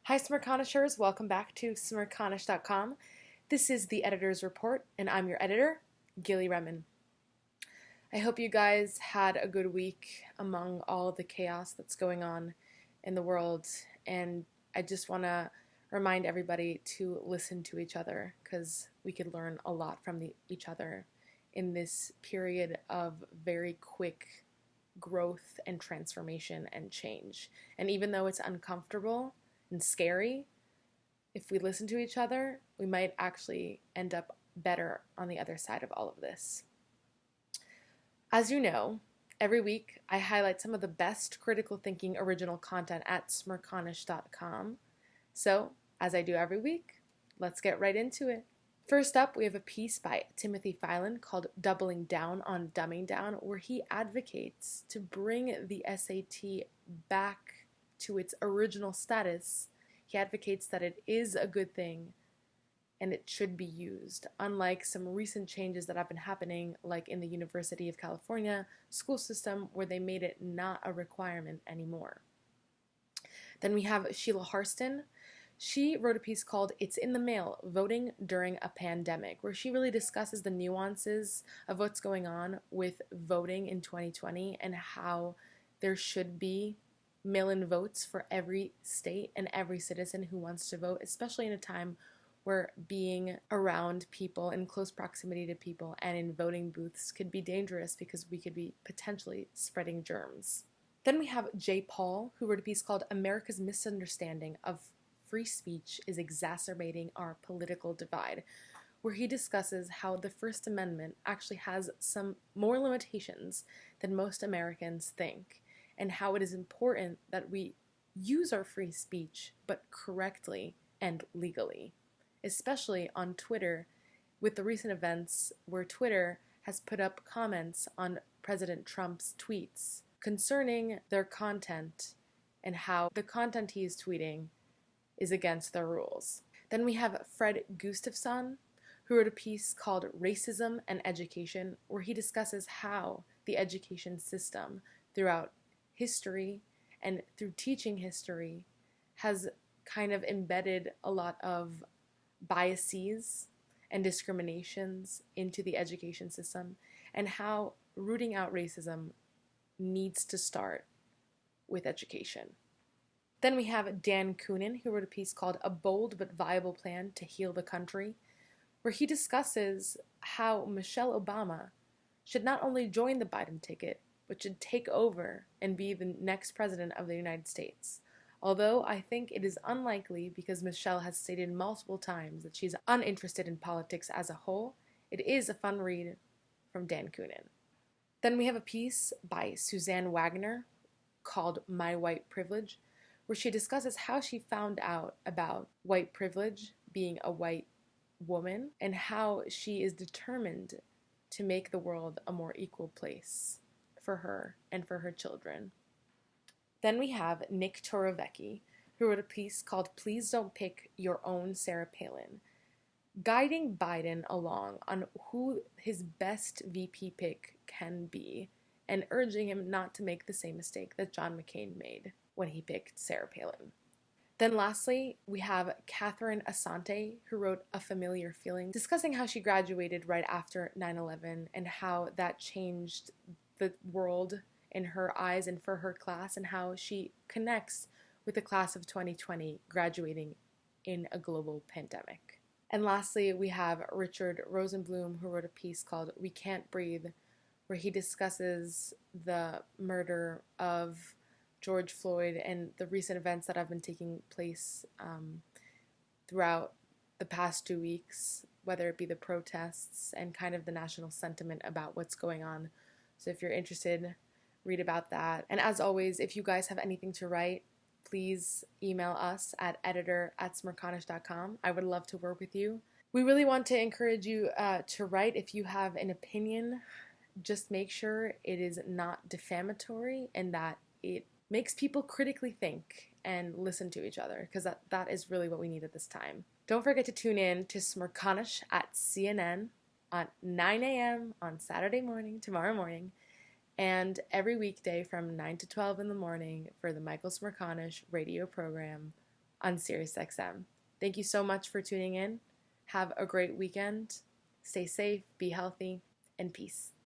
Hi Smirconishers, welcome back to smirconish.com. This is the Editor's Report, and I'm your editor, Gili. I hope you guys had a good week among all the chaos that's going on in the world, and I just want to remind everybody to listen to each other because we could learn a lot from each other in this period of very quick growth and transformation and change. And even though it's uncomfortable and scary, if we listen to each other, we might actually end up better on the other side of all of this. As you know, every week I highlight some of the best critical thinking original content at smirconish.com. So, as I do every week, let's get right into it. First up, we have a piece by Timothy Phelan called Doubling Down on Dumbing Down, where he advocates to bring the SAT back to its original status. He advocates that it is a good thing and it should be used, unlike some recent changes that have been happening, like in the University of California school system, where they made it not a requirement anymore. Then we have Sheila Harston. She wrote a piece called It's in the Mail, Voting During a Pandemic, where she really discusses the nuances of what's going on with voting in 2020 and how there should be mail-in votes for every state and every citizen who wants to vote, especially in a time where being around people, in close proximity to people, and in voting booths could be dangerous because we could be potentially spreading germs. Then we have Jay Paul, who wrote a piece called America's Misunderstanding of Free Speech is Exacerbating Our Political Divide, where he discusses how the First Amendment actually has some more limitations than most Americans think, and how it is important that we use our free speech, but correctly and legally, especially on Twitter, with the recent events where Twitter has put up comments on President Trump's tweets concerning their content and how the content he is tweeting is against their rules. Then we have Fred Gustafson, who wrote a piece called Racism and Education, where he discusses how the education system throughout history and through teaching history has kind of embedded a lot of biases and discriminations into the education system, and how rooting out racism needs to start with education. Then we have Dan Kunin, who wrote a piece called A Bold but Viable Plan to Heal the Country, where he discusses how Michelle Obama should not only join the Biden ticket, but should take over and be the next president of the United States. Although I think it is unlikely, because Michelle has stated multiple times that she's uninterested in politics as a whole, it is a fun read from Dan Kunin. Then we have a piece by Suzanne Wagner called My White Privilege, where she discusses how she found out about white privilege, being a white woman, and how she is determined to make the world a more equal place for her and for her children. Then we have Mikta Rebecky, who wrote a piece called Please Don't Pick Your Own Sarah Palin, guiding Biden along on who his best VP pick can be, and urging him not to make the same mistake that John McCain made when he picked Sarah Palin. Then lastly, we have Katherine Asante, who wrote A Familiar Feeling, discussing how she graduated right after 9/11 and how that changed the world in her eyes and for her class, and how she connects with the class of 2020 graduating in a global pandemic. And lastly, we have Richard Rosenbloom, who wrote a piece called We Can't Breathe, where he discusses the murder of George Floyd and the recent events that have been taking place throughout the past 2 weeks, whether it be the protests and kind of the national sentiment about what's going on. So if you're interested, read about that. And as always, if you guys have anything to write, please email us at editor@smirconish.com. I would love to work with you. We really want to encourage you to write. If you have an opinion, just make sure it is not defamatory and that it makes people critically think and listen to each other, because that is really what we need at this time. Don't forget to tune in to Smirconish at CNN at 9 a.m. on Saturday morning, tomorrow morning, and every weekday from 9 to 12 in the morning for the Michael Smirconish radio program, on SiriusXM. Thank you so much for tuning in. Have a great weekend. Stay safe, be healthy, and peace.